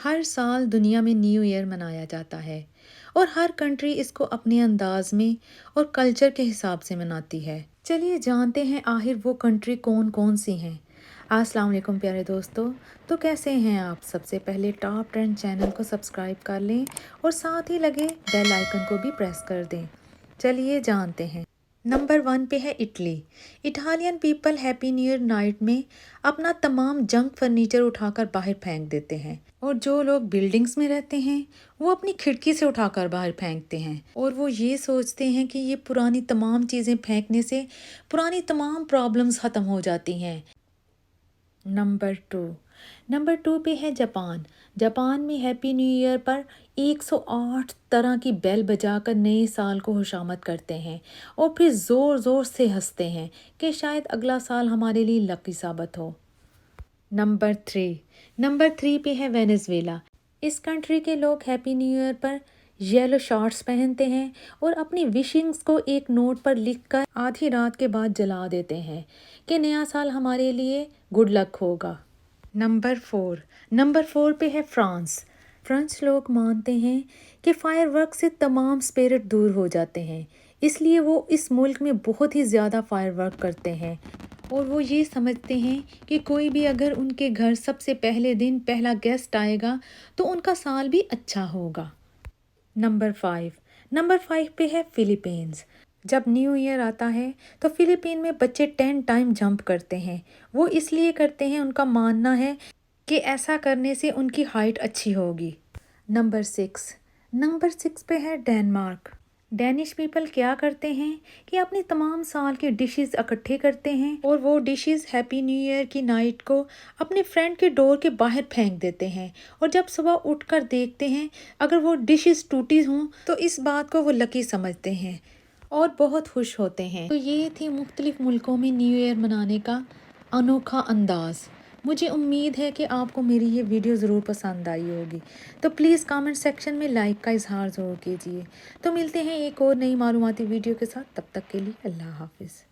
ہر سال دنیا میں نیو ایئر منایا جاتا ہے اور ہر کنٹری اس کو اپنے انداز میں اور کلچر کے حساب سے مناتی ہے۔ چلیے جانتے ہیں آخر وہ کنٹری کون کون سی ہیں۔ السلام علیکم پیارے دوستو، تو کیسے ہیں آپ؟ سب سے پہلے ٹاپ ٹرینڈ چینل کو سبسکرائب کر لیں اور ساتھ ہی لگے بیل آئیکن کو بھی پریس کر دیں۔ چلیے جانتے ہیں۔ نمبر 1 پہ ہے Italy. Italian people happy new year night میں اپنا تمام جنک فرنیچر اٹھا کر باہر پھینک دیتے ہیں، اور جو لوگ بلڈنگز میں رہتے ہیں وہ اپنی کھڑکی سے اٹھا کر باہر پھینکتے ہیں، اور وہ یہ سوچتے ہیں کہ یہ پرانی تمام چیزیں پھینکنے سے پرانی تمام پرابلمز ختم ہو جاتی ہیں۔ نمبر 2 پہ ہے جاپان۔ جاپان میں ہیپی نیو ایئر پر 108 طرح کی بیل بجا کر نئے سال کو خوشامد کرتے ہیں اور پھر زور زور سے ہنستے ہیں کہ شاید اگلا سال ہمارے لیے لکی ثابت ہو۔ نمبر 3 پہ ہے وینزویلا۔ اس کنٹری کے لوگ ہیپی نیو ایئر پر یلو شارٹس پہنتے ہیں اور اپنی وشنگز کو ایک نوٹ پر لکھ کر آدھی رات کے بعد جلا دیتے ہیں کہ نیا سال ہمارے لیے گڈ لک ہوگا۔ نمبر 4 پہ ہے فرانس۔ فرانس لوگ مانتے ہیں کہ فائر ورک سے تمام اسپرٹ دور ہو جاتے ہیں، اس لیے وہ اس ملک میں بہت ہی زیادہ فائر ورک کرتے ہیں، اور وہ یہ سمجھتے ہیں کہ کوئی بھی اگر ان کے گھر سب سے پہلے دن پہلا گیسٹ آئے گا تو ان کا سال بھی اچھا ہوگا۔ نمبر 5 پہ ہے فلیپینز۔ جب نیو ایئر آتا ہے تو فلیپین میں بچے 10 ٹائم جمپ کرتے ہیں۔ وہ اس لیے کرتے ہیں، ان کا ماننا ہے کہ ایسا کرنے سے ان کی ہائٹ اچھی ہوگی۔ نمبر 6 پہ ہے ڈنمارک۔ ڈینش پیپل کیا کرتے ہیں کہ اپنی تمام سال کی ڈشز اکٹھے کرتے ہیں اور وہ ڈشز ہیپی نیو ایئر کی نائٹ کو اپنے فرینڈ کے ڈور کے باہر پھینک دیتے ہیں، اور جب صبح اٹھ کر دیکھتے ہیں اگر وہ ڈشز ٹوٹی ہوں تو اس بات کو وہ لکی سمجھتے ہیں اور بہت خوش ہوتے ہیں۔ تو یہ تھی مختلف ملکوں میں نیو ایئر منانے کا انوکھا انداز۔ مجھے امید ہے کہ آپ کو میری یہ ویڈیو ضرور پسند آئی ہوگی، تو پلیز کامنٹ سیکشن میں لائک کا اظہار ضرور کیجیے۔ تو ملتے ہیں ایک اور نئی معلوماتی ویڈیو کے ساتھ، تب تک کے لیے اللہ حافظ۔